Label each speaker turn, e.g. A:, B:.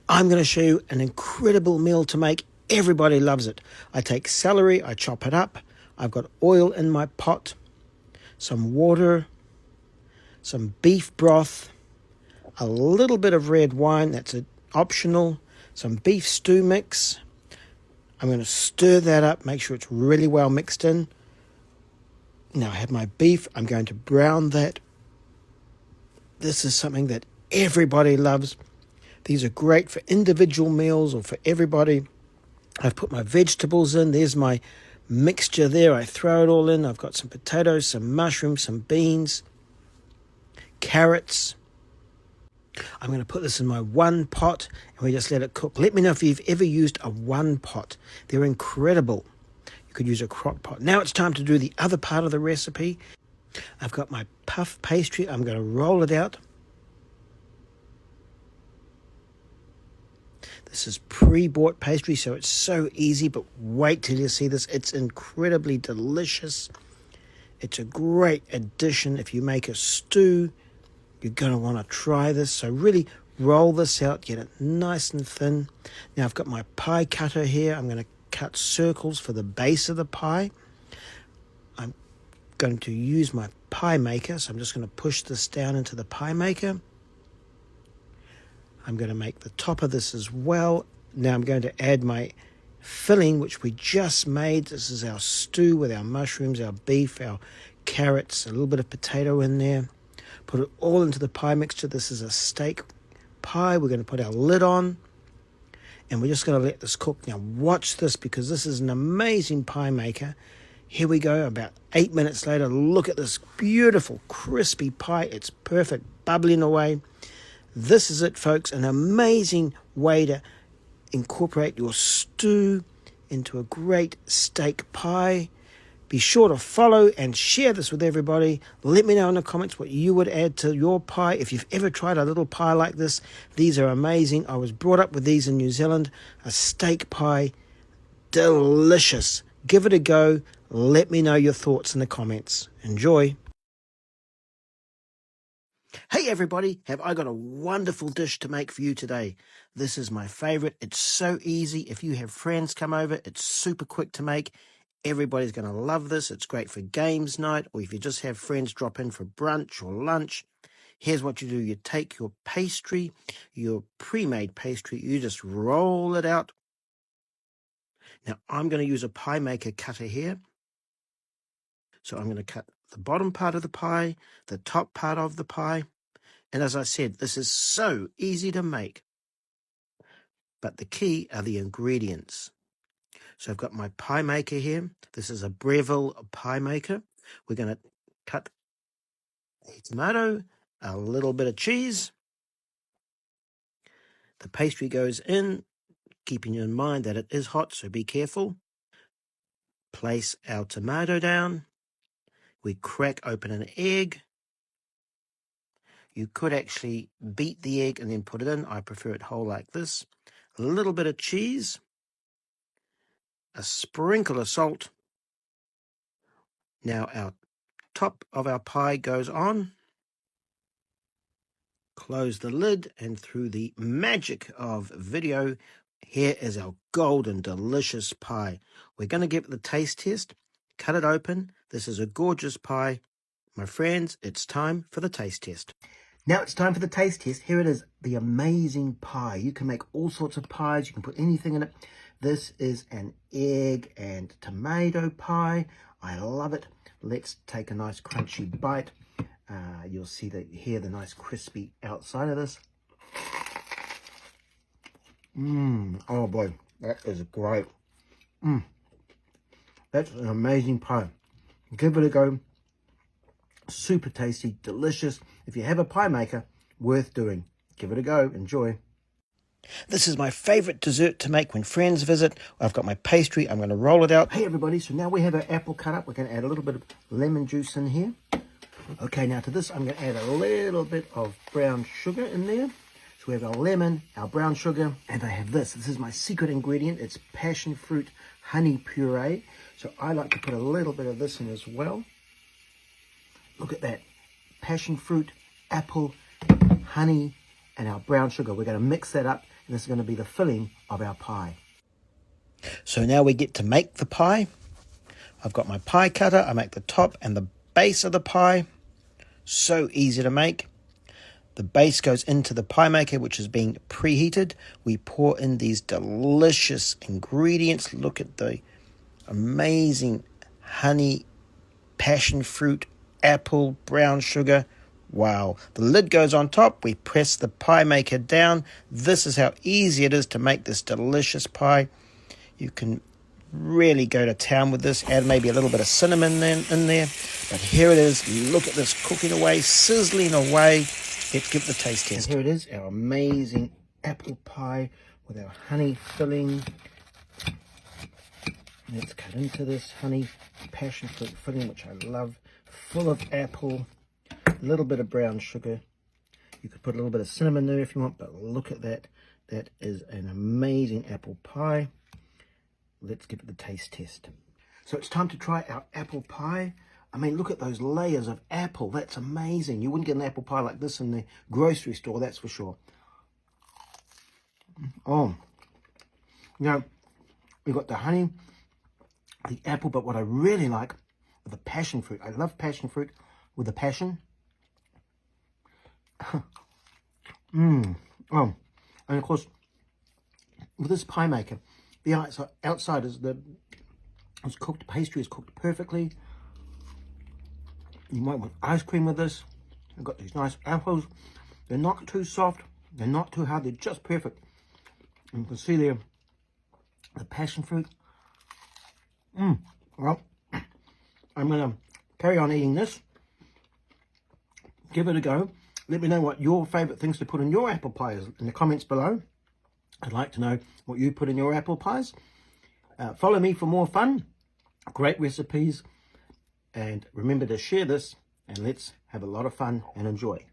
A: I'm going to show you an incredible meal to make. Everybody loves it. I take celery, I chop it up. I've got oil in my pot, some water, some beef broth, a little bit of red wine, that's optional, some beef stew mix. I'm going to stir that up, make sure it's really well mixed in. Now I have my beef, I'm going to brown that. This is something that everybody loves. These are great for individual meals or for everybody. I've put my vegetables in. There's my mixture there. I throw it all in. I've got some potatoes, some mushrooms, some beans, carrots. I'm going to put this in my one pot and we just let it cook. Let me know if you've ever used a one pot. They're incredible. You could use a crock pot. Now it's time to do the other part of the recipe. I've got my puff pastry. I'm going to roll it out. This is pre-bought pastry, so it's so easy, but wait till you see this. It's incredibly delicious. It's a great addition. If you make a stew, you're going to want to try this. So really roll this out, get it nice and thin. Now I've got my pie cutter here. I'm going to cut circles for the base of the pie. I'm going to use my pie maker, so I'm just going to push this down into the pie maker. I'm going to make the top of this as well. Now I'm going to add my filling, which we just made. This is our stew with our mushrooms, our beef, our carrots, a little bit of potato in there. Put it all into the pie mixture. This is a steak pie. We're going to put our lid on, and we're just going to let this cook. Now watch this, because this is an amazing pie maker. Here we go, about 8 minutes later. Look at this beautiful, crispy pie. It's perfect, bubbling away. This is it, folks, an amazing way to incorporate your stew into a great steak pie. Be sure to follow and share this with everybody. Let me know in the comments what you would add to your pie. If you've ever tried a little pie like this, these are amazing. I was brought up with these in New Zealand. A steak pie, delicious. Give it a go. Let me know your thoughts in the comments. Enjoy. Hey everybody, have I got a wonderful dish to make for you today. This is my favorite. It's so easy. If you have friends come over, it's super quick to make. Everybody's going to love this. It's great for games night, or if you just have friends drop in for brunch or lunch. Here's what you do. You take your pastry, your pre-made pastry, you just roll it out. Now I'm going to use a pie maker cutter here. So I'm going to cut the bottom part of the pie, the top part of the pie. And as I said, this is so easy to make. But the key are the ingredients. So I've got my pie maker here. This is a Breville pie maker. We're going to cut a tomato, a little bit of cheese. The pastry goes in, keeping in mind that it is hot, so be careful. Place our tomato down. We crack open an egg. You could actually beat the egg and then put it in. I prefer it whole like this. A little bit of cheese. A sprinkle of salt. Now our top of our pie goes on. Close the lid, and through the magic of video, here is our golden delicious pie. We're going to give it the taste test. Cut it open. This is a gorgeous pie. My friends, it's time for the taste test. Now it's time for the taste test. Here it is, the amazing pie. You can make all sorts of pies. You can put anything in it. This is an egg and tomato pie. I love it. Let's take a nice crunchy bite. You'll see here the nice crispy outside of this. Oh boy, that is great. That's an amazing pie. Give it a go. Super tasty, delicious. If you have a pie maker, worth doing. Give it a go. Enjoy. This is my favorite dessert to make when friends visit. I've got my pastry. I'm going to roll it out. Hey everybody, so now we have our apple cut up. We're going to add a little bit of lemon juice in here. Okay, now to this I'm going to add a little bit of brown sugar in there. So we have our lemon, our brown sugar, and I have this. This is my secret ingredient. It's passion fruit honey puree. So I like to put a little bit of this in as well. Look at that. Passion fruit, apple, honey. and our brown sugar. We're going to mix that up, and this is going to be the filling of our pie. So now we get to make the pie. I've got my pie cutter. I make the top and the base of the pie. So easy to make. The base goes into the pie maker, which is being preheated. We pour in these delicious ingredients. Look at the amazing honey, passion fruit, apple, brown sugar. Wow. The lid goes on top. We press the pie maker down. This is how easy it is to make this delicious pie. You can really go to town with this. Add maybe a little bit of cinnamon in there. But here it is. Look at this cooking away, sizzling away. Let's give it a taste test. And here it is, our amazing apple pie with our honey filling. Let's cut into this honey passion fruit filling, which I love. Full of apple, a little bit of brown sugar. You could put a little bit of cinnamon there if you want, but look at that. That is an amazing apple pie. Let's give it the taste test. So it's time to try our apple pie. I mean, look at those layers of apple. That's amazing. You wouldn't get an apple pie like this in the grocery store, that's for sure. Oh, you know, we've got the honey, the apple, but what I really like are the passion fruit. I love passion fruit with the passion. Oh, and of course, with this pie maker, the outside is cooked, pastry is cooked perfectly. You might want ice cream with this. I've got these nice apples. They're not too soft. They're not too hard. They're just perfect. And you can see there the passion fruit. Well, I'm going to carry on eating this. Give it a go. Let me know what your favourite things to put in your apple pie is in the comments below. I'd like to know what you put in your apple pies. Follow me for more fun, great recipes, and remember to share this, and let's have a lot of fun and enjoy.